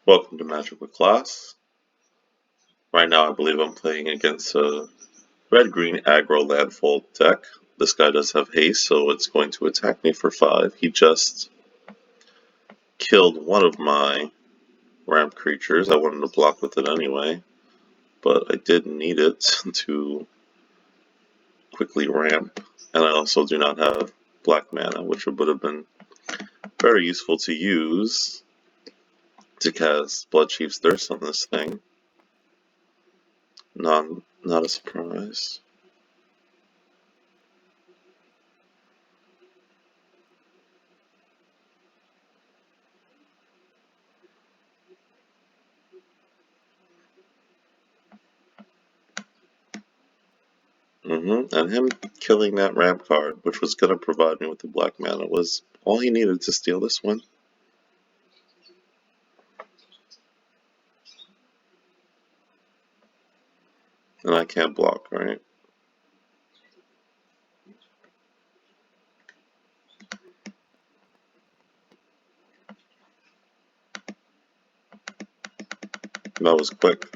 Welcome to Magic with Class. Right now I believe I'm playing against a red-green aggro landfall deck. This guy does have haste, so it's going to attack me for 5. He just killed one of my ramp creatures. I wanted to block with it anyway, but I did need it to quickly ramp. And I also do not have black mana, which would have been very useful to use to cast Bloodchief's Thirst on this thing. Not a surprise. And him killing that ramp card, which was going to provide me with the black mana, was all he needed to steal this one. And I can't block, right? That was quick.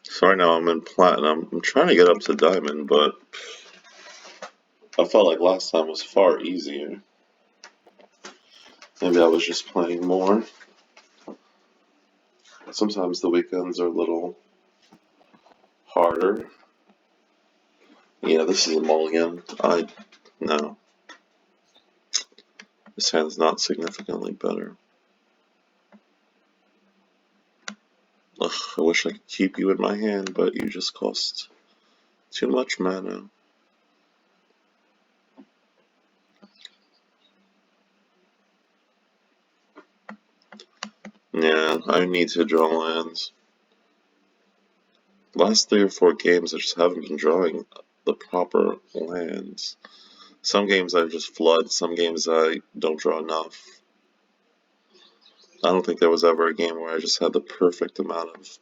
So right now I'm in platinum. I'm trying to get up to diamond, but I felt like last time was far easier. Maybe I was just playing more. Sometimes the weekends are a little harder. Yeah, this is a mulligan. No. This hand's not significantly better. Ugh, I wish I could keep you in my hand, but you just cost too much mana. Yeah, I need to draw lands. Last 3 or 4 games I just haven't been drawing the proper lands. Some games I just flood, some games I don't draw enough. I don't think there was ever a game where I just had the perfect amount of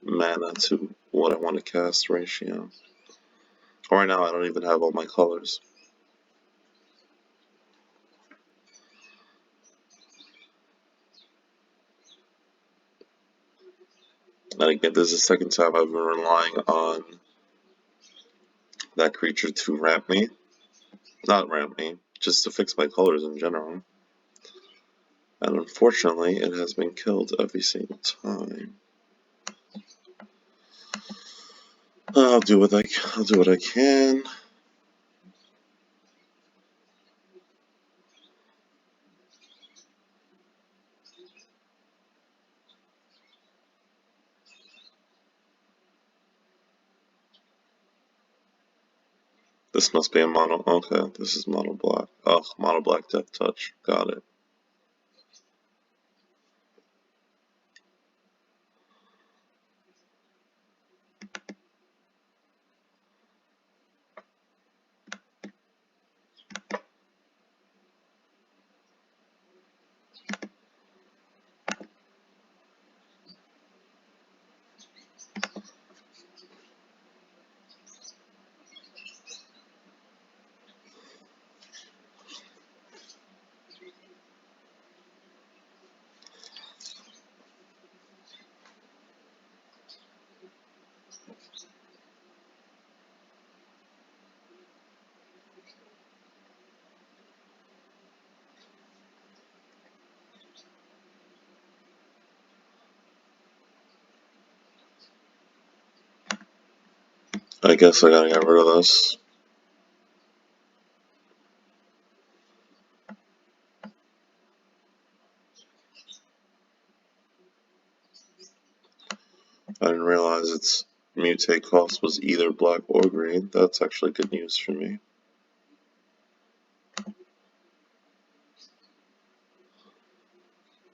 mana to what I want to cast ratio. Right now I don't even have all my colors. And again, this is the second time I've been relying on that creature to ramp me. Not ramp me, just to fix my colors in general. And unfortunately, it has been killed every single time. I'll do what I can. This must be a mono. Okay, this is mono black. Oh, mono black Death Touch. Got it. I guess I gotta get rid of this. I didn't realize its mutate cost was either black or green. That's actually good news for me.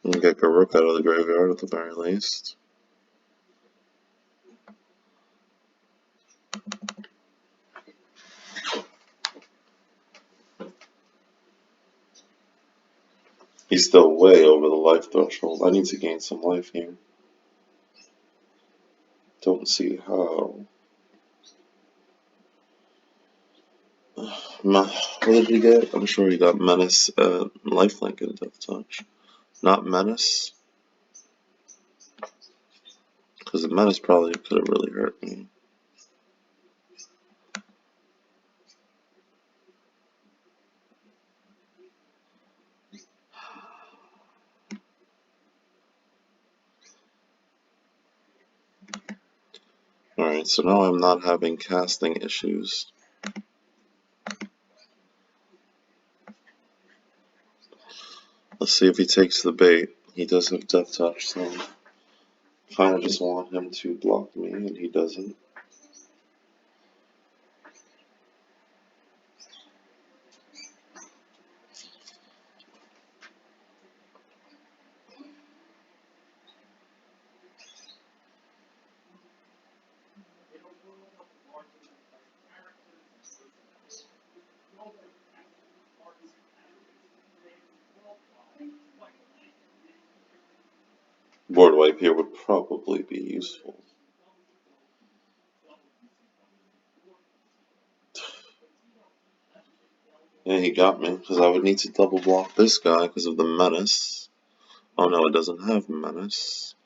And get Garuk out of the graveyard at the very least. He's still way over the life threshold. I need to gain some life here. Don't see how. What did he get? I'm sure he got Menace, Lifelink, and Death Touch. Not Menace, because the Menace probably could have really hurt me. Alright, so now I'm not having casting issues. Let's see if he takes the bait. He does have Death Touch, so I kind of just want him to block me, and he doesn't. Board wipe here would probably be useful. Yeah, he got me, because I would need to double block this guy because of the Menace. Oh no, it doesn't have Menace.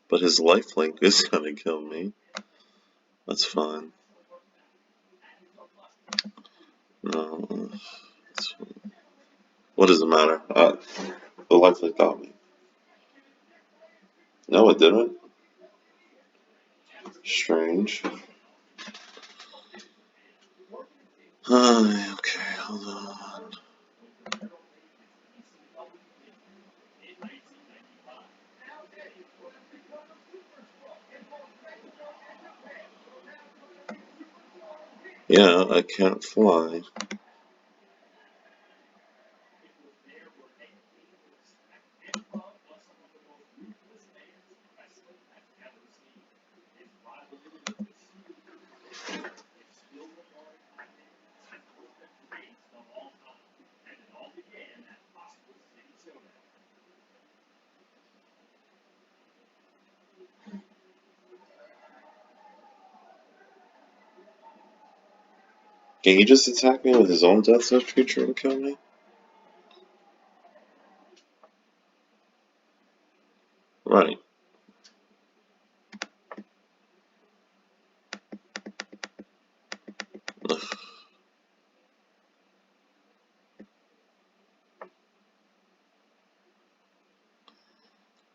But his lifelink is gonna kill me. That's fine. No, that's fine. What does it matter? The lifelink got me. No, it didn't. Strange. Okay, hold on. Yeah, I can't fly. Can he just attack me with his own Death Touch creature and kill me? Right. Ugh.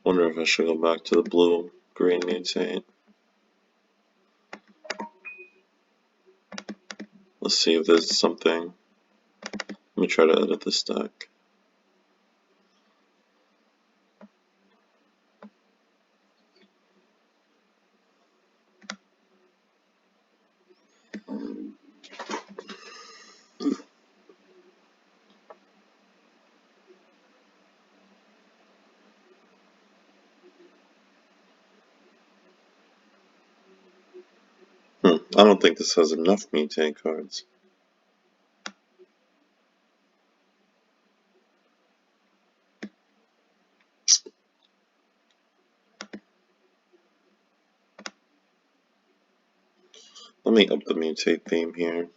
Wonder if I should go back to the blue-green mutate. Let's see if there's something. Let me try to edit this deck. I don't think this has enough mutate cards. Let me up the mutate theme here.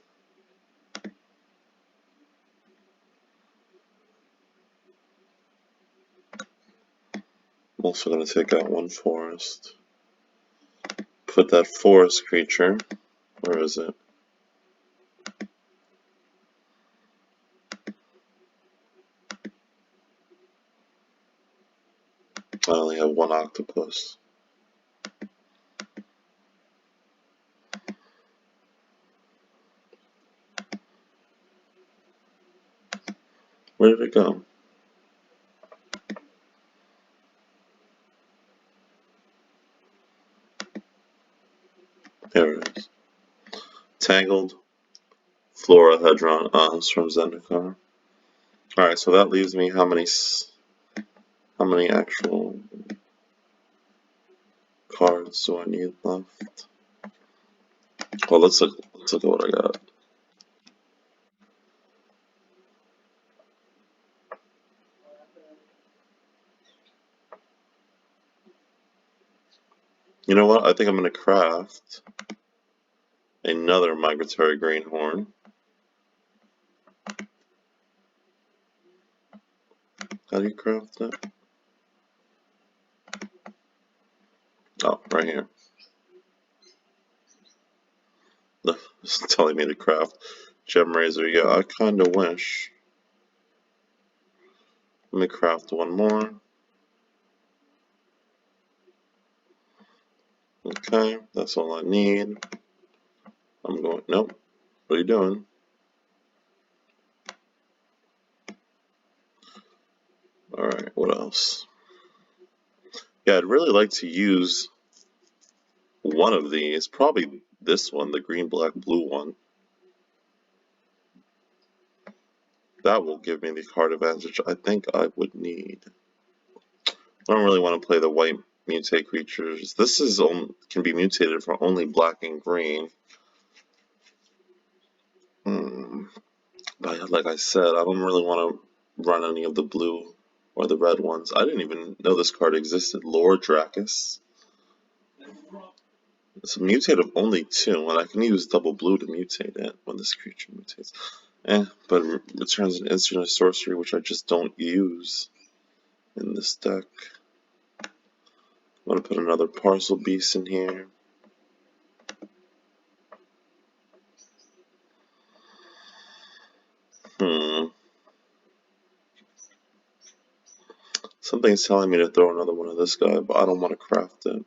I'm also going to take out one forest. Put that forest creature. Where is it? I only have one octopus. Where did it go? There it is. Tangled. Flora Hedron. It's from Zendikar. Alright, so that leaves me how many actual cards do I need left? Well, let's look at what I got. You know what? I think I'm going to craft another migratory greenhorn. How do you craft it? Oh, right here. It's telling me to craft gem razor. Yeah, I kinda wish. Let me craft one more. Okay, that's all I need. I'm going, nope. What are you doing? Alright, what else? Yeah, I'd really like to use one of these. Probably this one, the green, black, blue one. That will give me the card advantage I think I would need. I don't really want to play the white mutate creatures. This is can be mutated for only black and green. But like I said, I don't really want to run any of the blue or the red ones. I didn't even know this card existed. Lord Dracus. It's a mutate of only 2, and I can use double blue to mutate it when this creature mutates. But it returns an instant or sorcery, which I just don't use in this deck. I'm going to put another Parcel Beast in here. Something's telling me to throw another one of this guy, but I don't want to craft it.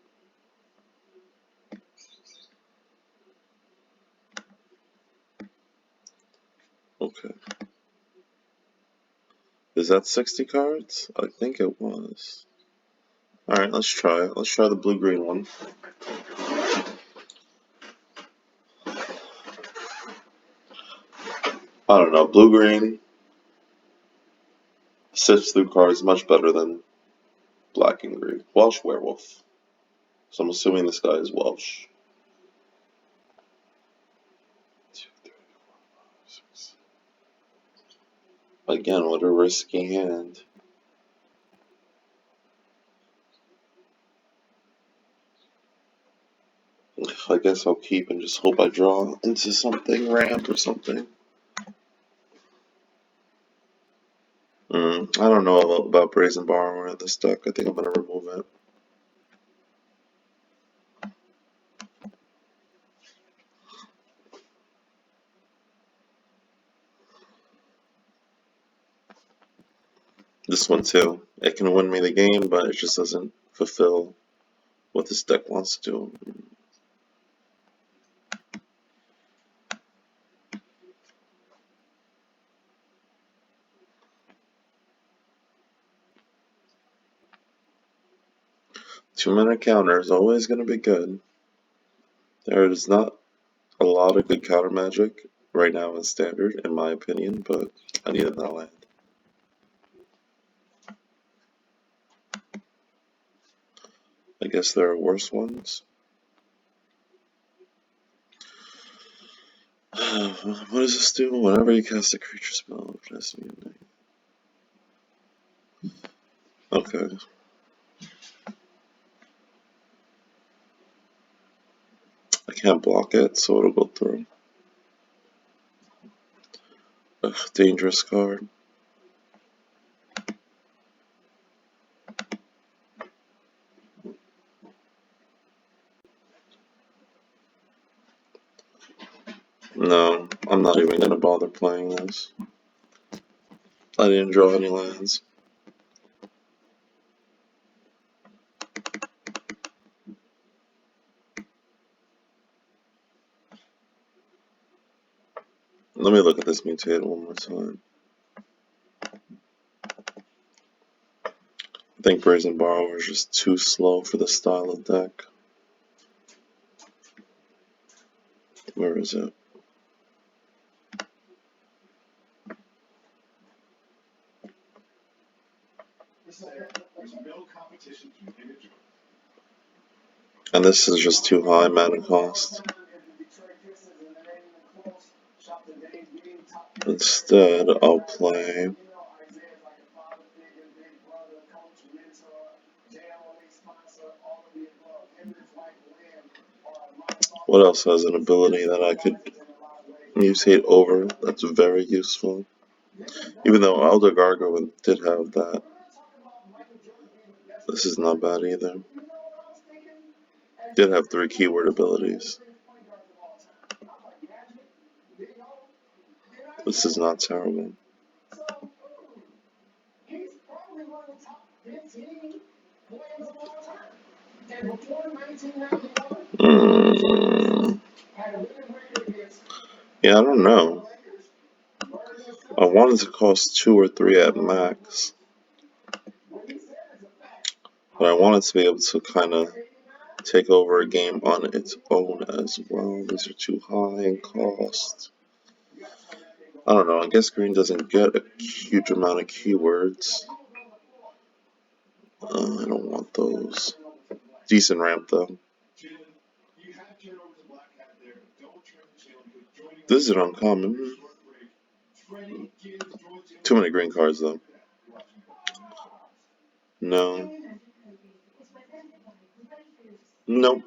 Okay. Is that 60 cards? I think it was. Alright, let's try it. Let's try the blue-green one. I don't know, blue-green sifts through cards much better than black and green. Welsh Werewolf. So I'm assuming this guy is Welsh. 2, 3, 4, 5, 6. Again, what a risky hand. I guess I'll keep and just hope I draw into something, ramp or something. I don't know about Brazen Borrower in this deck. I think I'm going to remove it. This one too. It can win me the game, but it just doesn't fulfill what this deck wants to do. Two-mana counter is always going to be good. There is not a lot of good counter magic right now in Standard, in my opinion, but I needed that land. I guess there are worse ones. What does this do? Whenever you cast a creature spell, it has to be a name. Okay. I can't block it, so it'll go through. Ugh, dangerous card. No, I'm not even gonna bother playing this. I didn't draw any lands. Let me look at this mutated one more time. I think Brazen Borrower is just too slow for the style of deck. Where is it? And this is just too high mana cost. Instead, I'll play what else has an ability that I could mutate over that's very useful? Even though Elder Gargoyle did have that. This is not bad either. Did have 3 keyword abilities. This is not terrible. Mm. Yeah, I don't know. I wanted to cost 2 or 3 at max. But I wanted to be able to kind of take over a game on its own as well. These are too high in cost. I don't know, I guess green doesn't get a huge amount of keywords. I don't want those. Decent ramp though. This is an uncommon. Too many green cards though. No. Nope.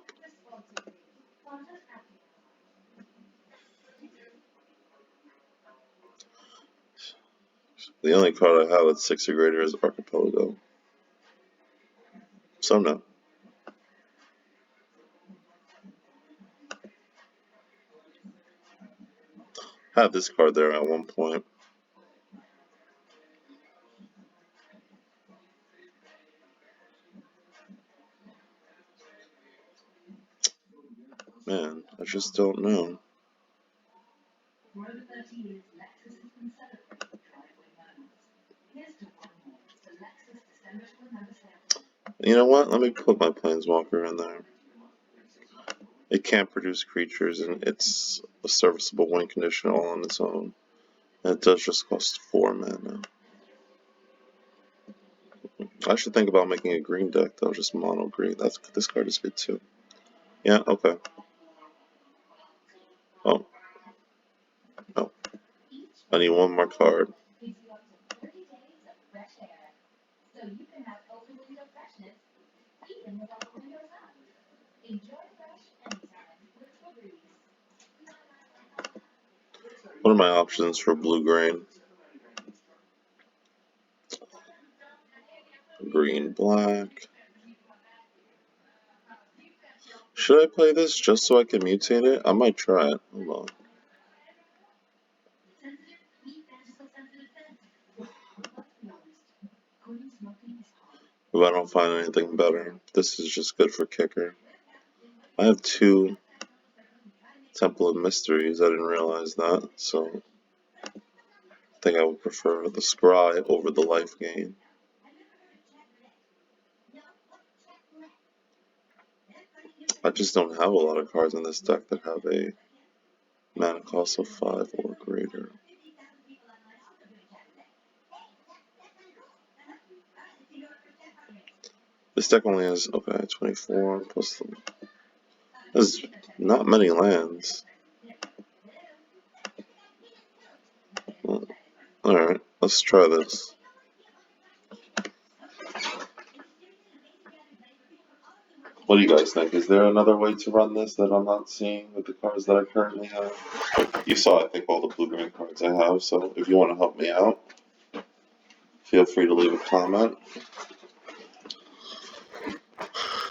The only card I have that's 6 or greater is Archipelago. So no. Had this card there at one point. Man, I just don't know. You know what? Let me put my Planeswalker in there. It can't produce creatures, and it's a serviceable win condition all on its own. And it does just cost 4 mana. I should think about making a green deck though, just mono green. This card is good too. Yeah, okay. Oh, no. I need one more card. What are my options for blue-green? Green-black. Should I play this just so I can mutate it? I might try it. Hold on. If I don't find anything better, this is just good for kicker. I have 2 Temple of Mysteries. I didn't realize that, so I think I would prefer the Scry over the life gain. I just don't have a lot of cards in this deck that have a mana cost of 5 or greater. This deck only has, okay, 24 plus the... There's not many lands. Well, alright, let's try this. What do you guys think? Is there another way to run this that I'm not seeing with the cards that I currently have? You saw, I think, all the blue-green cards I have, so if you want to help me out, feel free to leave a comment.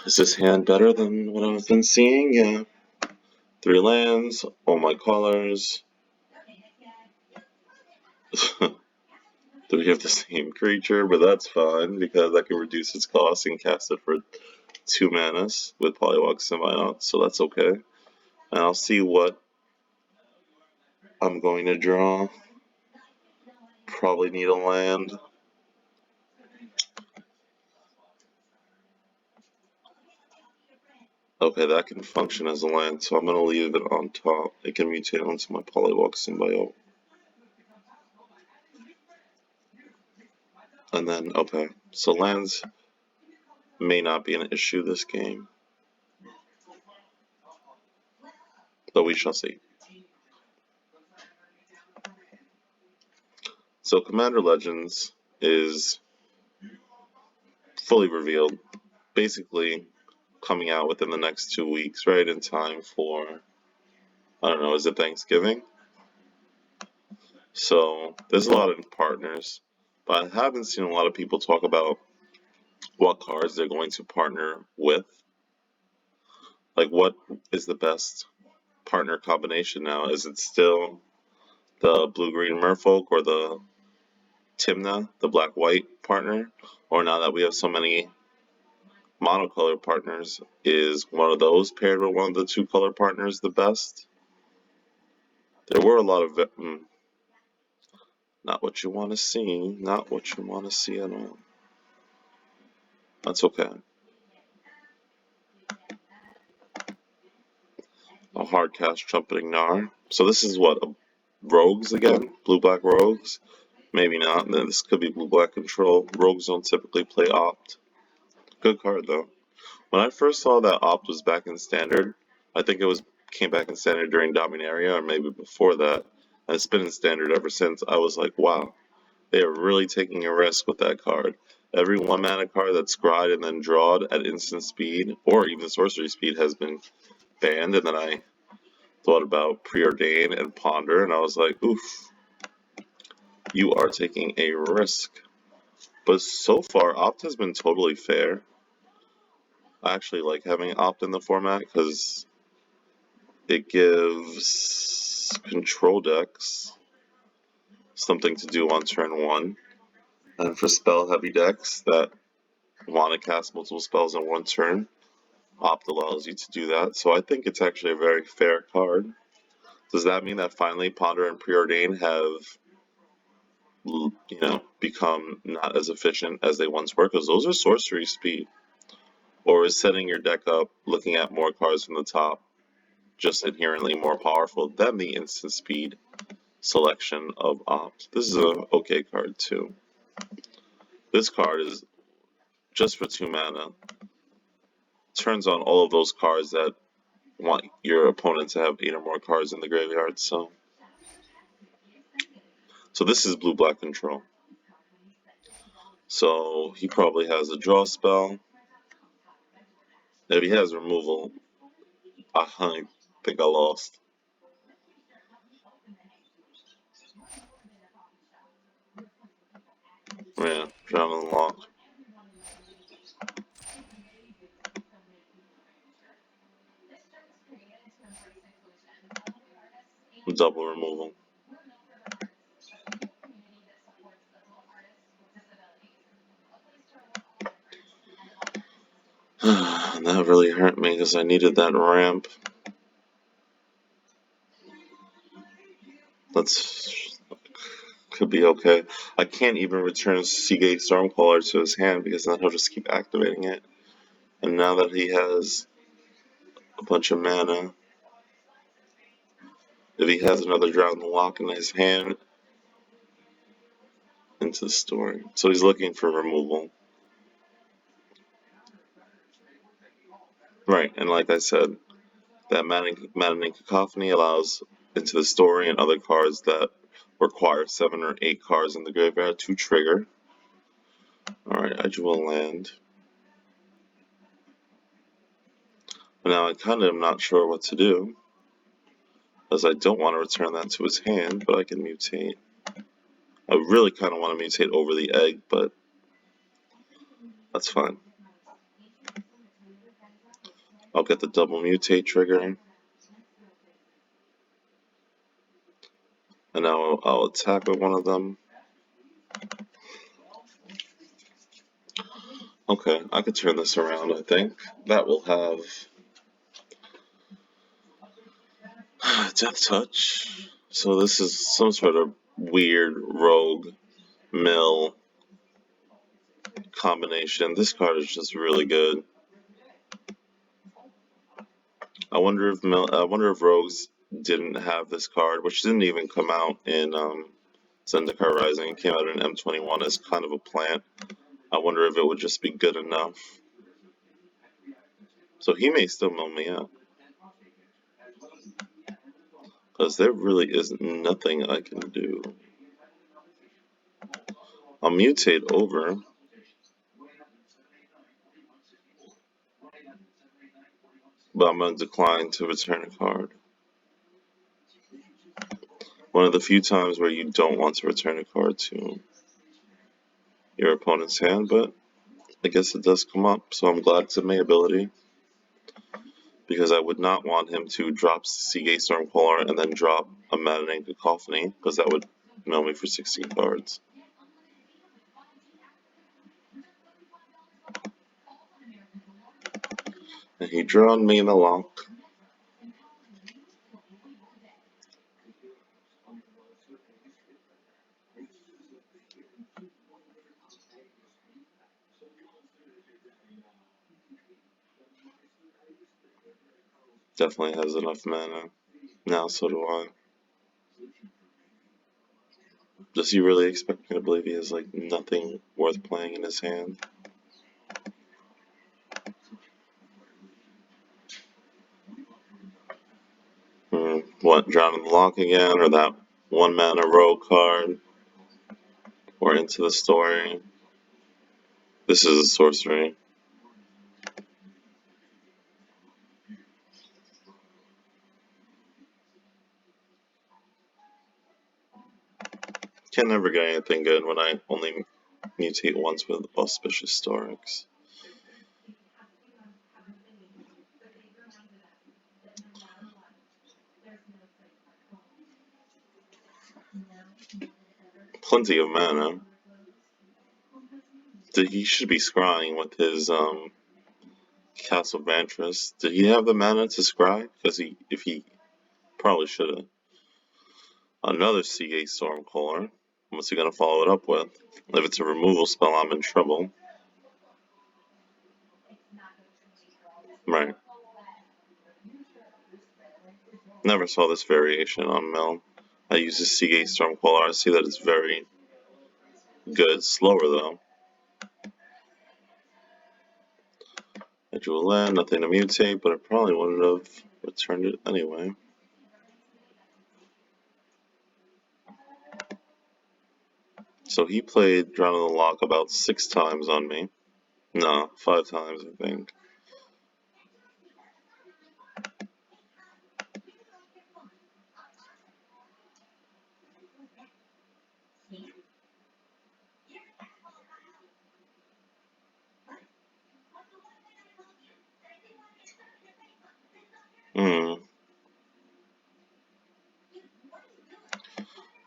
Is this hand better than what I've been seeing? Yeah. 3 lands, all my colors. 3 of the same creature, but that's fine because I can reduce its cost and cast it for 2 manas with Polywog Symbiote, so that's okay. And I'll see what I'm going to draw. Probably need a land. Okay, that can function as a land, so I'm going to leave it on top. It can mutate onto my Polywog Symbiote. And then, okay, so lands may not be an issue this game, but we shall see. So Commander Legends is fully revealed, basically coming out within the next 2 weeks, right in time for, I don't know, is it Thanksgiving? So there's a lot of partners, but I haven't seen a lot of people talk about what cards they're going to partner with. Like, what is the best partner combination now? Is it still the blue-green merfolk or the Timna, the black-white partner? Or now that we have so many monocolor partners, is one of those paired with one of the two color partners the best? There were a lot of not what you want to see, not what you want to see at all. That's okay. A hard cast trumpeting Gnar. So this is what, rogues again? Blue-black rogues? Maybe not. Then this could be blue-black control. Rogues don't typically play opt. Good card though. When I first saw that opt was back in standard, I think it was came back in standard during Dominaria or maybe before that, and it's been in standard ever since. I was like, wow, they are really taking a risk with that card. Every 1 mana card that's scryed and then drawed at instant speed, or even sorcery speed, has been banned, and then I thought about Preordain and Ponder, and I was like, oof, you are taking a risk. But so far, Opt has been totally fair. I actually like having Opt in the format because it gives control decks something to do on turn 1. And for spell heavy decks that want to cast multiple spells in one turn, Opt allows you to do that. So I think it's actually a very fair card. Does that mean that finally Ponder and Preordain have, become not as efficient as they once were? Because those are sorcery speed. Or is setting your deck up, looking at more cards from the top, just inherently more powerful than the instant speed selection of Opt? This is an okay card too. This card is just for 2 mana. Turns on all of those cards that want your opponent to have 8 or more cards in the graveyard. So this is blue-black control. So he probably has a draw spell. If he has removal, I think I lost. Yeah, Drown and Lock. Double removal. That really hurt me because I needed that ramp. That's could be okay. I can't even return Seagate Stormcaller to his hand because then he'll just keep activating it. And now that he has a bunch of mana, if he has another Drown the Lock in his hand, into the story. So he's looking for removal. Right, and like I said, that Maddening Cacophony allows into the story and other cards that require 7 or 8 cards in the graveyard to trigger. Alright, I drew a land. But now I kind of am not sure what to do, as I don't want to return that to his hand, but I can mutate. I really kind of want to mutate over the egg, but that's fine. I'll get the double mutate trigger, and now I'll attack with one of them. Okay, I could turn this around, I think. That will have Death Touch. So this is some sort of weird rogue mill combination. This card is just really good. I wonder if rogues didn't have this card, which didn't even come out in Zendikar Rising. It came out in M21 as kind of a plant. I wonder if it would just be good enough. So he may still mill me out. Because there really is nothing I can do. I'll mutate over. But I'm going to decline to return a card. One of the few times where you don't want to return a card to your opponent's hand, but I guess it does come up, so I'm glad it's a May ability. Because I would not want him to drop Seagate Stormcaller and then drop a Maddening Cacophony, because that would mill me for 16 cards. And he drawn me in the lock. Definitely has enough mana. Now so do I. Does he really expect me to believe he has like nothing worth playing in his hand? What, Drown in the Lock again, or that 1 mana rogue card, or Into the Story? This is a sorcery. Can never get anything good when I only mutate once with Auspicious Storix. Plenty of mana. He should be scrying with his Castle Vantress. Did he have the mana to scry? Because if he probably should have. Another Seagate Stormcaller. What's he gonna follow it up with? If it's a removal spell, I'm in trouble. Right. Never saw this variation on Mill. I use the Seagate Stormcaller. I see that it's very good. Slower though. I drew a land, nothing to mutate, but I probably wouldn't have returned it anyway. So he played Drown in the Lock about 6 times on me. No, 5 times I think.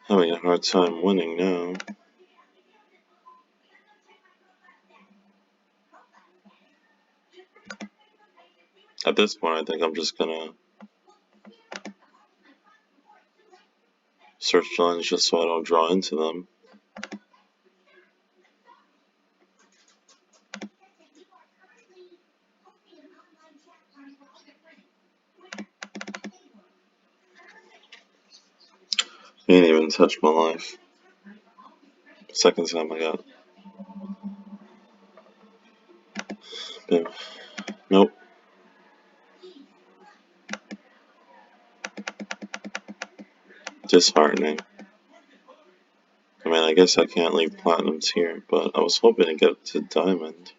Having a hard time winning now. At this point, I think I'm just gonna search lines just so I don't draw into them. He ain't even touched my life. Second time I got. Nope. Disheartening. I mean, I guess I can't leave Platinum's here, but I was hoping to get to Diamond.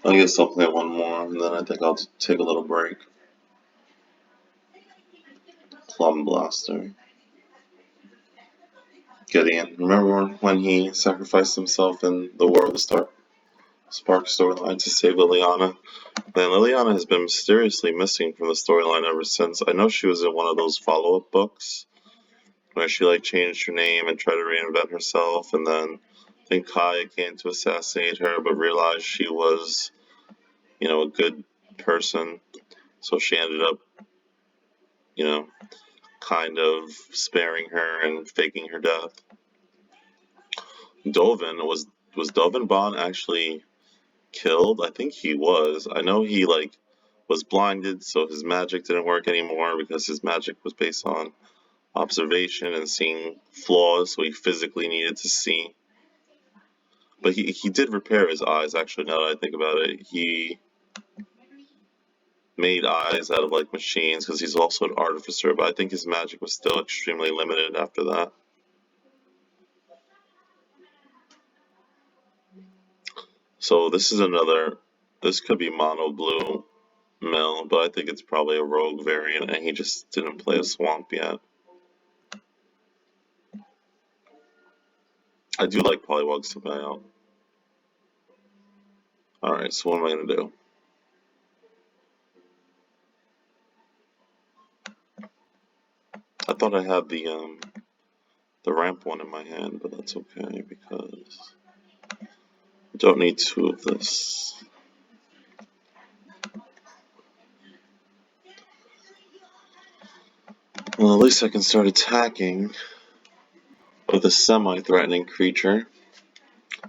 I guess I'll play one more, and then I think I'll take a little break. Plum Blaster. Gideon. Remember when he sacrificed himself in the War of the Spark storyline to save Liliana? Man, Liliana has been mysteriously missing from the storyline ever since. I know she was in one of those follow-up books where she like changed her name and tried to reinvent herself, and then I think Kaya came to assassinate her, but realized she was, a good person, so she ended up, kind of sparing her and faking her death. Dovin was Dovin Bond actually killed? I think he was. I know he was blinded, so his magic didn't work anymore because his magic was based on observation and seeing flaws, so he physically needed to see. But he did repair his eyes, actually, now that I think about it. He made eyes out of machines because he's also an artificer, but I think his magic was still extremely limited after that. So this could be mono blue Mill, but I think it's probably a rogue variant and he just didn't play a swamp yet. I do like Polywogs to buy out. Alright, so what am I gonna do? I thought I had the ramp one in my hand, but that's okay because I don't need two of this. Well, at least I can start attacking with a semi-threatening creature.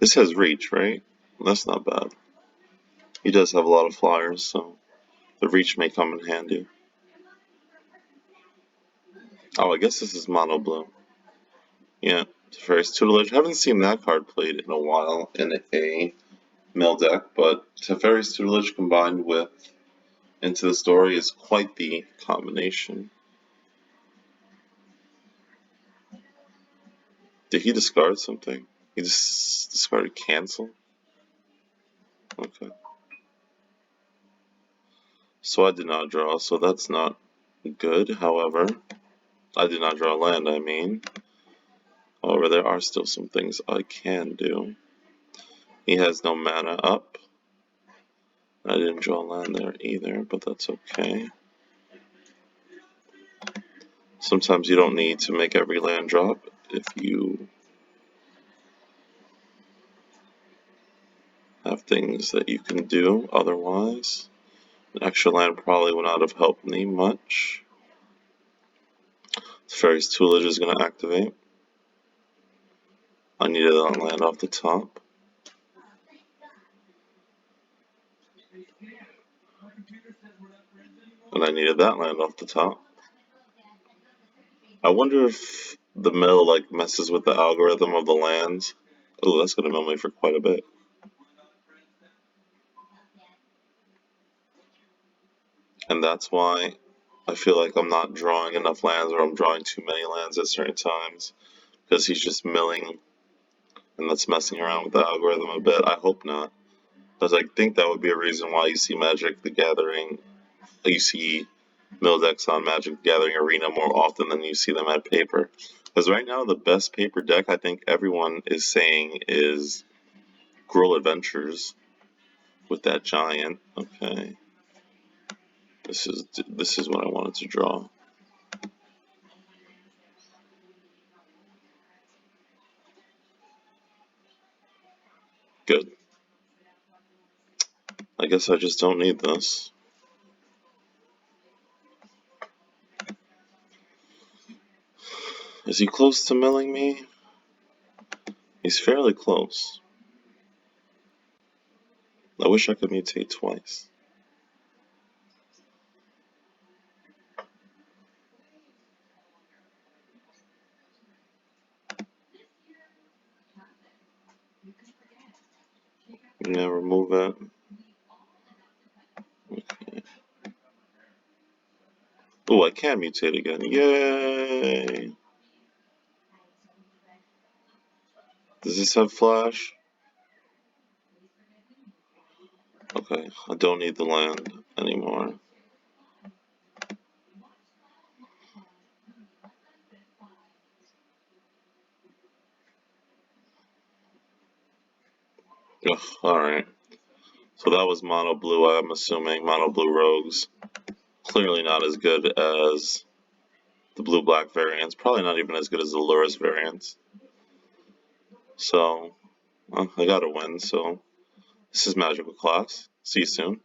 This has reach, right? That's not bad. He does have a lot of flyers, so the reach may come in handy. Oh, I guess this is mono blue. Yeah, Teferi's Tutelage. Haven't seen that card played in a while in a mill deck, but Teferi's Tutelage combined with Into the Story is quite the combination. Did he discard something? He just discarded Cancel? Okay. So I did not draw, so that's not good. However, I did not draw land, I mean. However, there are still some things I can do. He has no mana up. I didn't draw land there either, but that's okay. Sometimes you don't need to make every land drop if you have things that you can do otherwise. An extra land probably would not have helped me much. Fairy's Tutelage is going to activate. I needed that land off the top. And I needed that land off the top. I wonder if the mill like messes with the algorithm of the lands. Oh, that's going to mill me for quite a bit. And that's why I feel like I'm not drawing enough lands, or I'm drawing too many lands at certain times, because he's just milling, and that's messing around with the algorithm a bit. I hope not, because I think that would be a reason why you see Magic the Gathering, you see mill decks on Magic the Gathering Arena more often than you see them at paper. Because right now the best paper deck I think everyone is saying is Gruul Adventures with that giant. Okay, this is what I wanted to draw. Good. I guess I just don't need this. Is he close to milling me? He's fairly close. I wish I could mutate twice. Yeah, remove it. Okay. Oh, I can mutate again. Yay! Does this have flash? Okay, I don't need the land anymore. Ugh, alright. So that was mono blue, I'm assuming. Mono blue rogues. Clearly not as good as the blue black variants. Probably not even as good as the Luris variants. So, I gotta win, so this is Magical Class. See you soon.